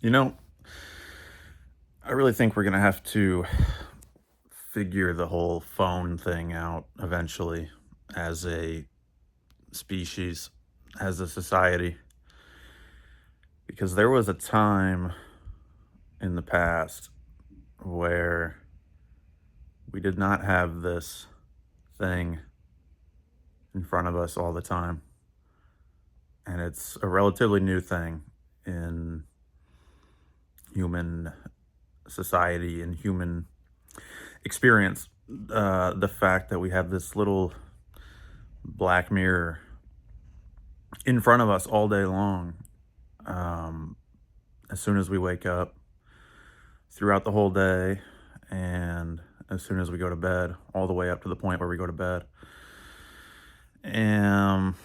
You know, I really think we're gonna have to figure the whole phone thing out eventually as a species, as a society, because there was a time in the past where we did not have this thing in front of us all the time. And it's a relatively new thing in human society and human experience. The fact that we have this little black mirror in front of us all day long, um, as soon as we wake up, throughout the whole day, and as soon as we go to bed, all the way up to the point where we go to bed. And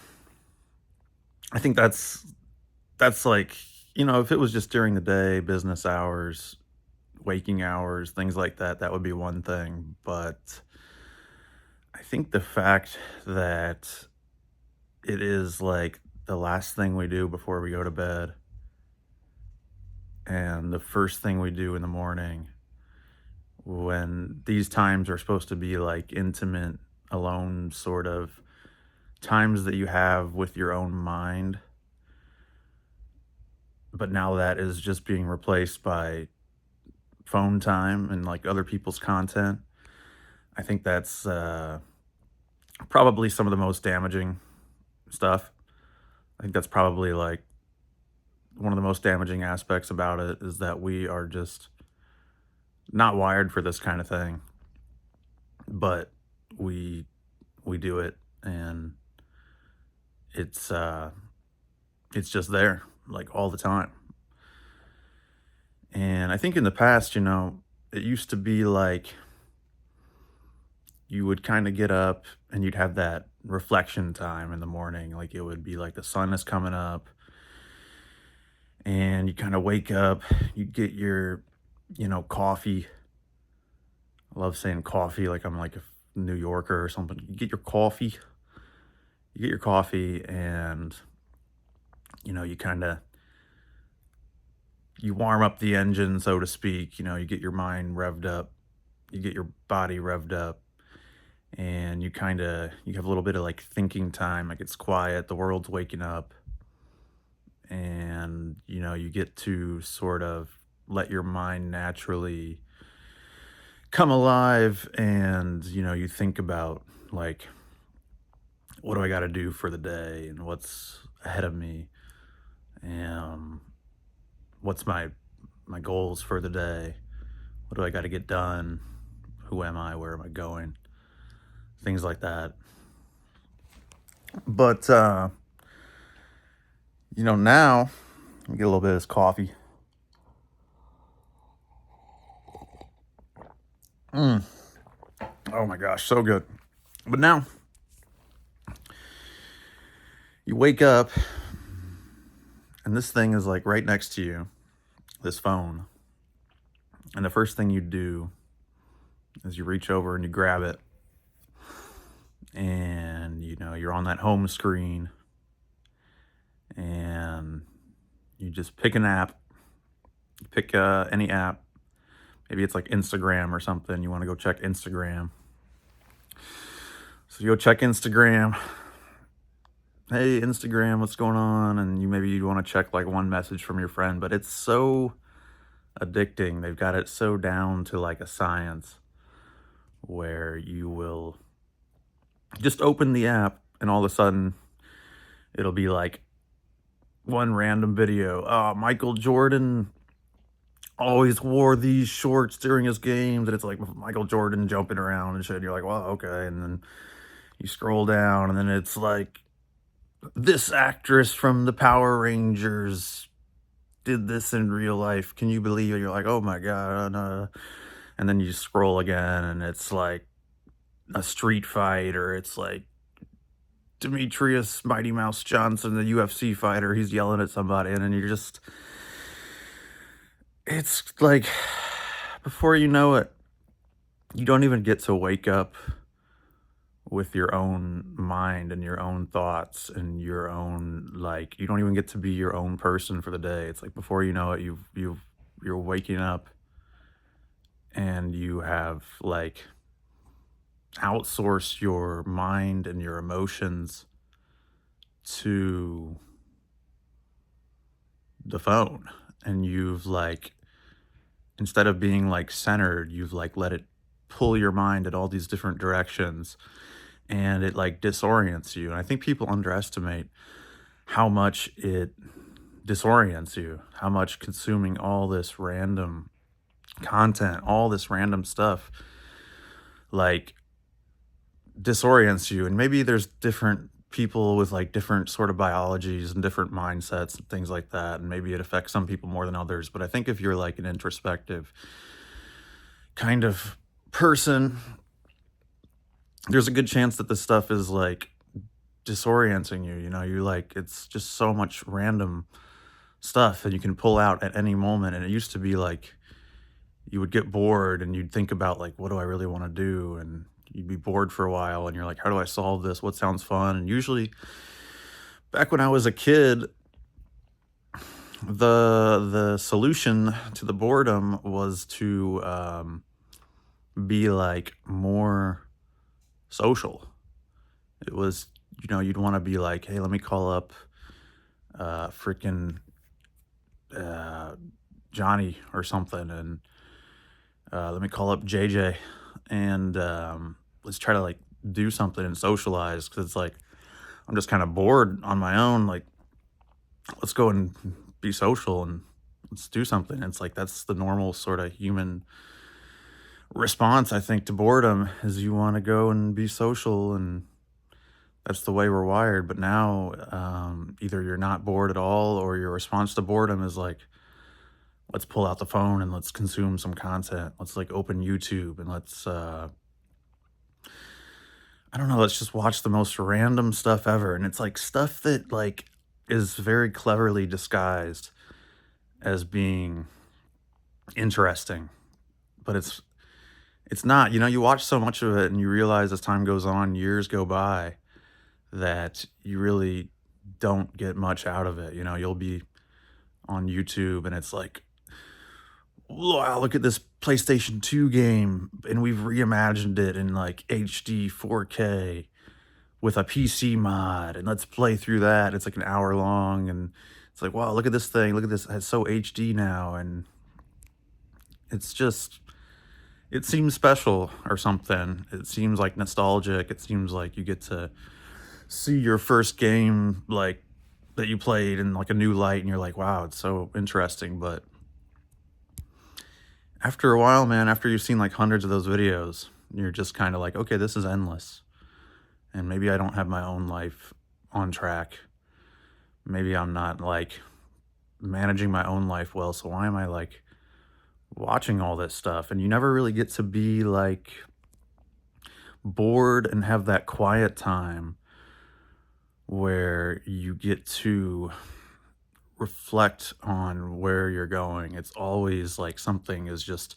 I think that's like, if it was just during the day, business hours, waking hours, things like that, that would be one thing. But I think the fact that it is like the last thing we do before we go to bed and the first thing we do in the morning, when these times are supposed to be like intimate, alone sort of times that you have with your own mind, but now that is just being replaced by phone time and like other people's content. I think that's probably some of the most damaging stuff. I think that's probably like one of the most damaging aspects about it is that we are just not wired for this kind of thing, but we we do it, and it's uh it's just there like all the time. And I think in the past, it used to be like you would kind of get up and you'd have that reflection time in the morning. Like it would be like the sun is coming up and you kind of wake up, you get your, coffee. I love saying coffee like I'm like a New Yorker or something. You get your coffee and, you kind of you warm up the engine, so to speak. You get your mind revved up, you get your body revved up, and you have a little bit of like thinking time. Like it's quiet, the world's waking up, and you get to sort of let your mind naturally come alive, and you think about like, what do I got to do for the day and what's ahead of me, and what's my goals for the day, what do I got to get done, who am I, where am I going, things like that. But now let me get a little bit of this coffee. Mm. Oh my gosh, so good. But now you wake up and this thing is like right next to you, this phone. And the first thing you do is you reach over and you grab it. And you're on that home screen and you just pick an app. You pick any app. Maybe it's like Instagram or something. You want to go check Instagram. So you go check Instagram. Hey, Instagram, what's going on? And maybe you want to check like one message from your friend, but it's so addicting. They've got it so down to like a science where you will just open the app and all of a sudden it'll be like one random video. Oh, Michael Jordan always wore these shorts during his games, and it's like Michael Jordan jumping around and shit. And you're like, well, okay. And then you scroll down, and then it's like this actress from the Power Rangers did this in real life. Can you believe it? You're like, oh my god. And then you scroll again, and it's like a street fight, or it's like Demetrius Mighty Mouse Johnson, the UFC fighter. He's yelling at somebody, and then it's like, before you know it, you don't even get to wake up with your own mind and your own thoughts and your own, like, you don't even get to be your own person for the day. It's like before you know it, you're waking up and you have like outsourced your mind and your emotions to the phone. And you've like, instead of being like centered, you've like let it pull your mind in all these different directions, and it like disorients you. And I think people underestimate how much it disorients you, how much consuming all this random content, all this random stuff, like disorients you. And maybe there's different people with like different sort of biologies and different mindsets and things like that. And maybe it affects some people more than others. But I think if you're like an introspective kind of person, there's a good chance that this stuff is like disorienting you. You know, you like, it's just so much random stuff that you can pull out at any moment. And it used to be like you would get bored and you'd think about like, what do I really want to do? And you'd be bored for a while and you're like, how do I solve this? What sounds fun? And usually back when I was a kid, the solution to the boredom was to be like more social. It was, you know, you'd want to be like, hey, let me call up freaking uh, Johnny or something, and let me call up JJ, and let's try to like do something and socialize, because it's like I'm just kind of bored on my own. Like, let's go and be social and let's do something. It's like that's the normal sort of human response, I think, to boredom, is you want to go and be social, and that's the way we're wired. But now, either you're not bored at all, or your response to boredom is like, let's pull out the phone and let's consume some content. Let's like open YouTube and let's, I don't know, let's just watch the most random stuff ever. And it's like stuff that like is very cleverly disguised as being interesting, but it's not. You know, you watch so much of it and you realize as time goes on, years go by, that you really don't get much out of it. You know, you'll be on YouTube and it's like, wow, look at this PlayStation 2 game, and we've reimagined it in like HD 4K with a PC mod, and let's play through that. It's like an hour long, and it's like, wow, look at this thing, look at this, it's so HD now, and it's just, it seems special or something. It seems like nostalgic. It seems like you get to see your first game like that you played in like a new light, and you're like, wow, it's so interesting. But after a while, man, after you've seen like hundreds of those videos, you're just kind of like, okay, this is endless. And maybe I don't have my own life on track. Maybe I'm not like managing my own life well. So why am I like watching all this stuff? And you never really get to be like bored and have that quiet time where you get to reflect on where you're going. It's always like something is just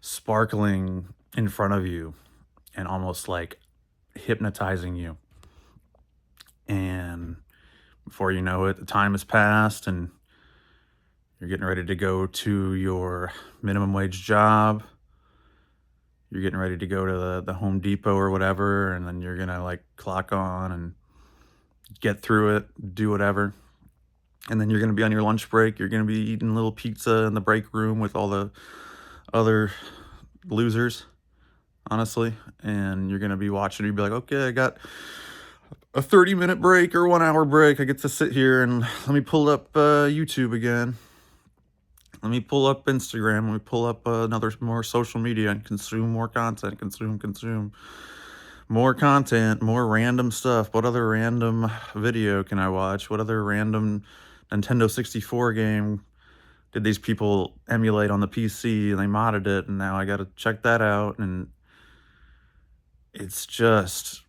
sparkling in front of you and almost like hypnotizing you. And before you know it, the time has passed and you're getting ready to go to your minimum wage job. You're getting ready to go to the Home Depot or whatever, and then you're gonna like clock on and get through it, do whatever. And then you're gonna be on your lunch break. You're gonna be eating a little pizza in the break room with all the other losers, honestly. And you're gonna be watching, you'll be like, okay, I got a 30-minute break or 1 hour break. I get to sit here and let me pull up YouTube again. Let me pull up Instagram. Let me pull up another more social media and consume more content. Consume more content, more random stuff. What other random video can I watch? What other random Nintendo 64 game did these people emulate on the PC and they modded it, and now I got to check that out. And it's just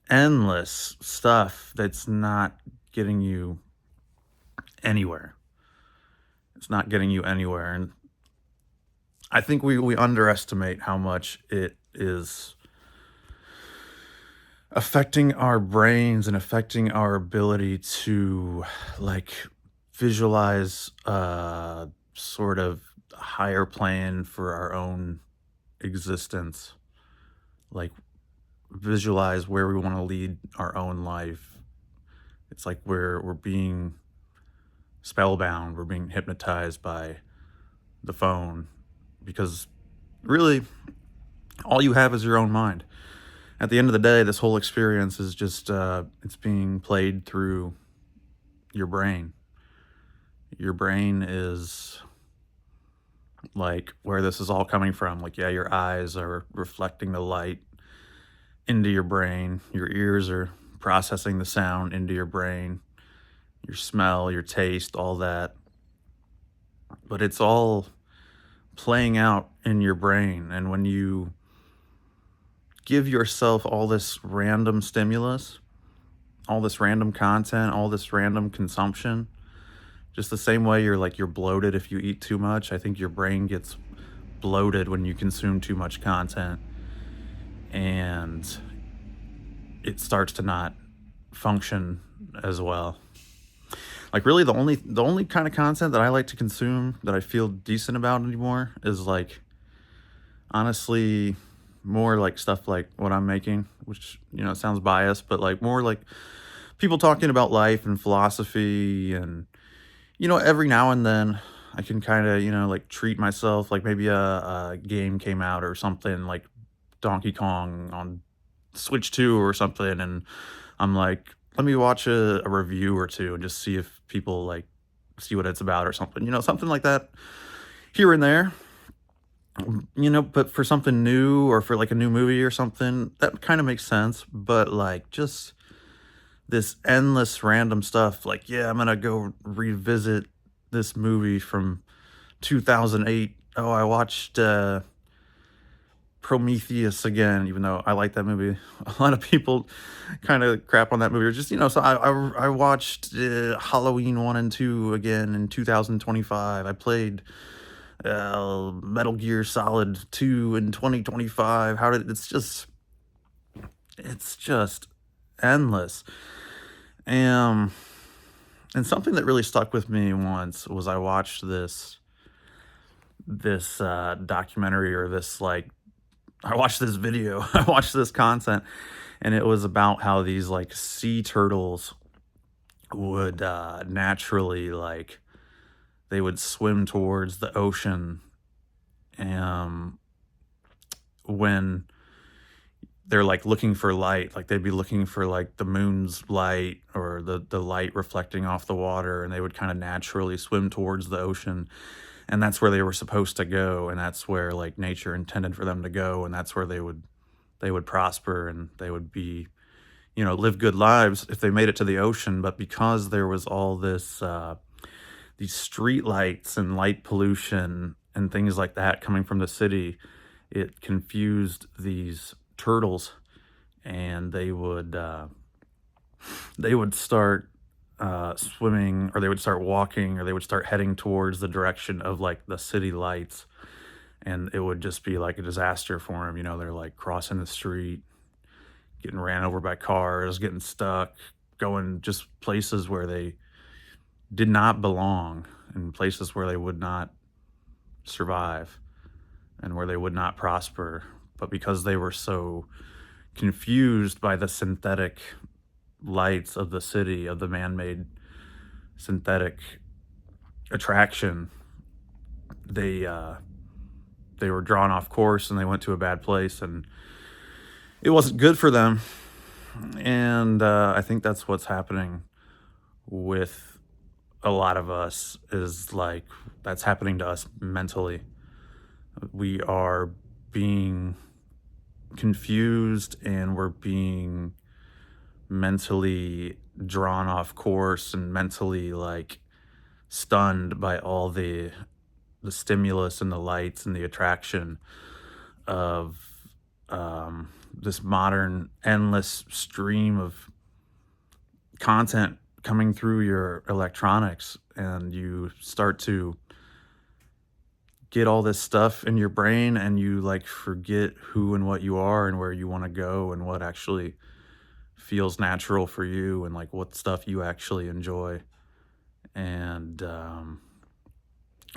endless stuff that's not getting you anywhere. It's not getting you anywhere. And I think we underestimate how much it is affecting our brains and affecting our ability to like visualize sort of higher plan for our own existence, like visualize where we want to lead our own life. It's like we're being spellbound, we're being hypnotized by the phone because really all you have is your own mind. At the end of the day, this whole experience is just it's being played through your brain. Your brain is like where this is all coming from. Like, yeah, your eyes are reflecting the light into your brain, your ears are processing the sound into your brain, your smell, your taste, all that. But it's all playing out in your brain. And when you give yourself all this random stimulus, all this random content, all this random consumption, just the same way you're bloated if you eat too much, I think your brain gets bloated when you consume too much content and it starts to not function as well. Like really the only kind of content that I like to consume that I feel decent about anymore is like honestly more like stuff like what I'm making, which it sounds biased, but like more like people talking about life and philosophy and every now and then I can kind of, like treat myself like maybe a game came out or something like Donkey Kong on Switch 2 or something and I'm like let me watch a review or two and just see if people like see what it's about or something, something like that here and there. But for something new or for like a new movie or something, that kind of makes sense. But like just this endless random stuff, like, yeah, I'm gonna go revisit this movie from 2008. Oh, I watched Prometheus again, even though I like that movie. A lot of people kind of crap on that movie. Or just so I watched Halloween 1 and 2 again in 2025. I played Metal Gear Solid 2 in 2025. It's just endless. Um, and something that really stuck with me once was I watched this documentary or this like I watched this video, I watched this content, and it was about how these like sea turtles would naturally like they would swim towards the ocean um when they're like looking for light, like they'd be looking for like the moon's light or the light reflecting off the water, and they would kind of naturally swim towards the ocean, and that's where they were supposed to go, and that's where like nature intended for them to go, and that's where they would prosper and they would be live good lives if they made it to the ocean. But because there was all this these street lights and light pollution and things like that coming from the city, it confused these turtles, and they would start swimming, or they would start walking, or they would start heading towards the direction of like the city lights, and it would just be like a disaster for them. They're like crossing the street, getting ran over by cars, getting stuck, going just places where they did not belong, and places where they would not survive and where they would not prosper. But because they were so confused by the synthetic lights of the city, of the man-made synthetic attraction, they were drawn off course and they went to a bad place, and it wasn't good for them. And I think that's what's happening with a lot of us, is like that's happening to us mentally. We are being confused and we're being mentally drawn off course and mentally like stunned by all the stimulus and the lights and the attraction of this modern endless stream of content coming through your electronics. And you start to get all this stuff in your brain and you like forget who and what you are and where you want to go and what actually feels natural for you and like what stuff you actually enjoy. And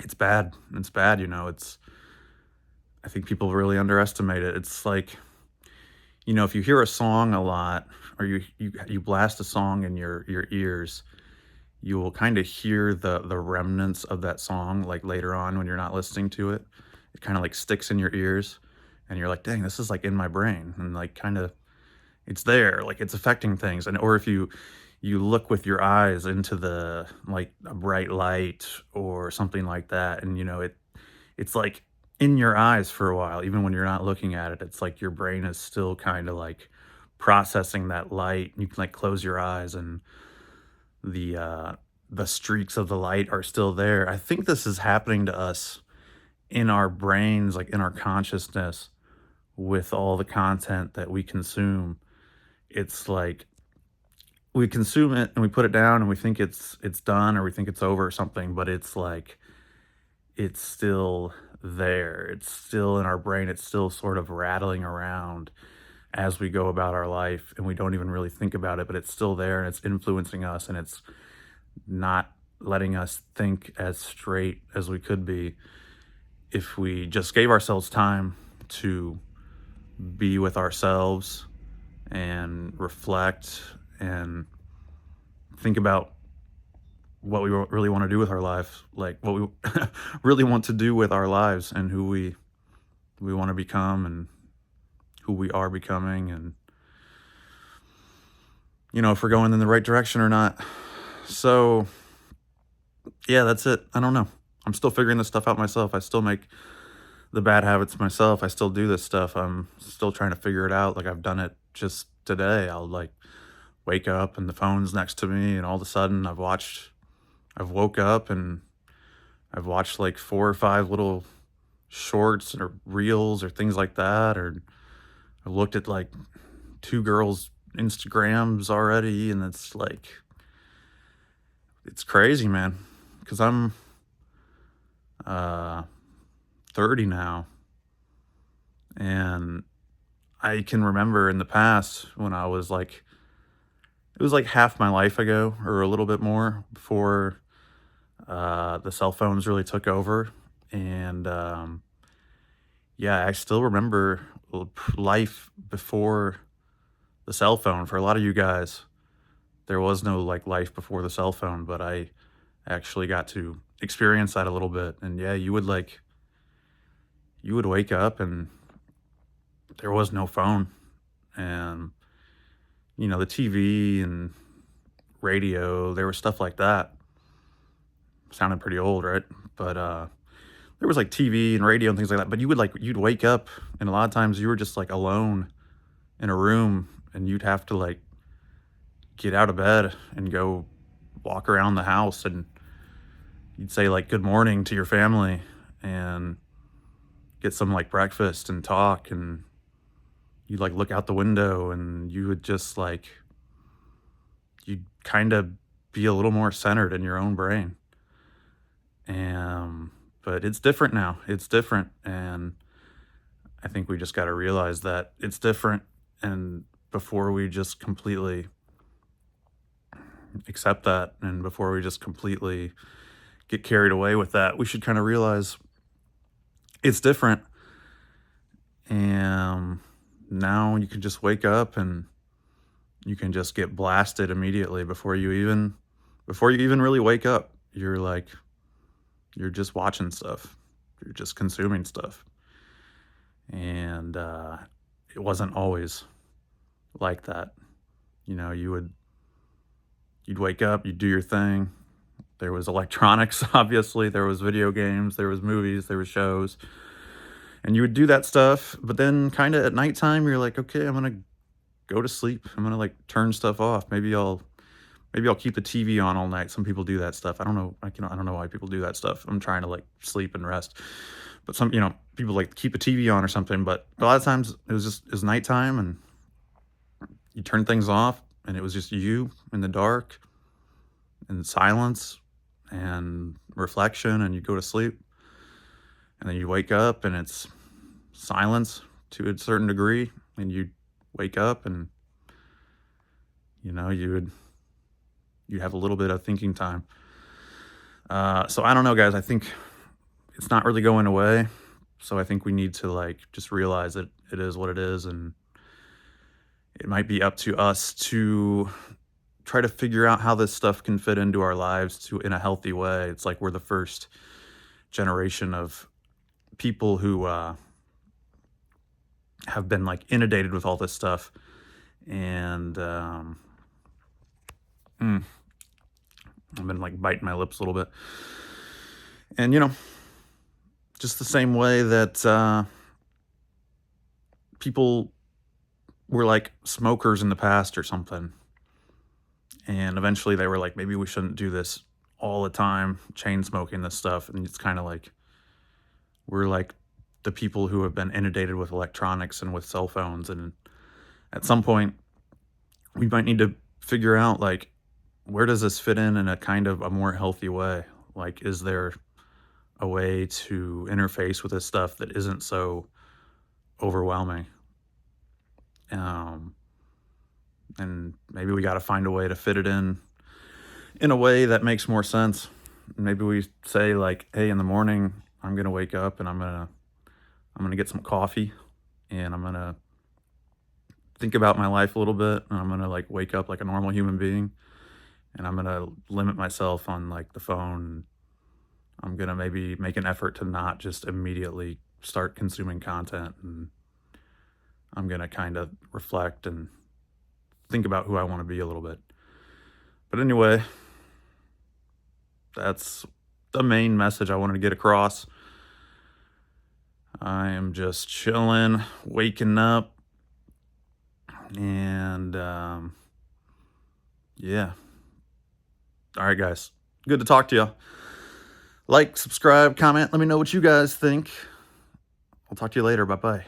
it's bad. It's bad, it's I think people really underestimate it. It's like, if you hear a song a lot or you blast a song in your ears, you will kind of hear the remnants of that song like later on when you're not listening to it. It kind of like sticks in your ears and you're like, "Dang, this is like in my brain." And like kind of it's there, like it's affecting things. And or if you look with your eyes into the like a bright light or something like that and it's like in your eyes for a while even when you're not looking at it. It's like your brain is still kind of like processing that light. You can like close your eyes and the streaks of the light are still there. I think this is happening to us in our brains, like in our consciousness with all the content that we consume. It's like we consume it and we put it down and we think it's done or we think it's over or something, but it's like it's still there. It's still in our brain. It's still sort of rattling around as we go about our life and we don't even really think about it, but it's still there and it's influencing us and it's not letting us think as straight as we could be if we just gave ourselves time to be with ourselves and reflect and think about what we really want to do with our life, like what we really want to do with our lives and who we want to become and who we are becoming and if we're going in the right direction or not. So, yeah, that's it. I don't know. I'm still figuring this stuff out myself. I still make the bad habits myself. I still do this stuff. I'm still trying to figure it out. Like I've done it just today. I'll like wake up and the phone's next to me and all of a sudden I've woke up and I've watched like 4 or 5 little shorts or reels or things like that, or I've looked at like 2 girls' Instagrams already, and it's like it's crazy, man. Because I'm uh 30 now, and I can remember in the past when I was like it was like half my life ago or a little bit more before the cell phones really took over. And yeah, I still remember life before the cell phone. For a lot of you guys, there was no like life before the cell phone, but I actually got to experience that a little bit. And yeah, you would wake up and there was no phone. And the TV and radio, there was stuff like that. Sounded pretty old, right? But there was like TV and radio and things like that. But you'd wake up and a lot of times you were just like alone in a room and you'd have to like get out of bed and go walk around the house and you'd say like good morning to your family and get some like breakfast and talk, and you'd like look out the window and you would just like you'd kind of be a little more centered in your own brain. But it's different now. It's different, and I think we just got to realize that it's different, and before we just completely accept that and before we just completely get carried away with that, we should kind of realize it's different. And now you can just wake up and you can just get blasted immediately before you even really wake up. You're just watching stuff. You're just consuming stuff. And it wasn't always like that. You'd wake up, you'd do your thing. There was electronics, obviously. There was video games, there was movies, there was shows. And you would do that stuff, but then kind of at nighttime, you're like, okay, I'm gonna go to sleep. I'm gonna like turn stuff off. Maybe I'll keep the TV on all night. Some people do that stuff. I don't know. I don't know why people do that stuff. I'm trying to like sleep and rest, but people like keep the TV on or something. But a lot of times it was nighttime and you turn things off and it was just you in the dark and silence and reflection, and you go to sleep and then you wake up and it's silence to a certain degree, and you wake up and you'd have a little bit of thinking time. So I don't know, guys. I think it's not really going away. So I think we need to like just realize that it is what it is, and it might be up to us to try to figure out how this stuff can fit into our lives to in a healthy way. It's like we're the first generation of people who have been like inundated with all this stuff, and I've been like biting my lips a little bit, and just the same way that people were like smokers in the past or something, and eventually they were like, maybe we shouldn't do this all the time, chain smoking this stuff, and it's kind of like we're like the people who have been inundated with electronics and with cell phones, and at some point we might need to figure out like where does this fit in a kind of a more healthy way? Like, is there a way to interface with this stuff that isn't so overwhelming? And maybe we got to find a way to fit it in a way that makes more sense. Maybe we say like, hey, in the morning I'm gonna wake up and I'm gonna get some coffee, and I'm gonna think about my life a little bit, and I'm gonna like wake up like a normal human being, and I'm gonna limit myself on like the phone. I'm gonna maybe make an effort to not just immediately start consuming content, and I'm gonna kind of reflect and think about who I want to be a little bit. But anyway, that's the main message I wanted to get across. I am just chilling, waking up, and yeah. All right, guys. Good to talk to you. Like, subscribe, comment. Let me know what you guys think. I'll talk to you later. Bye bye.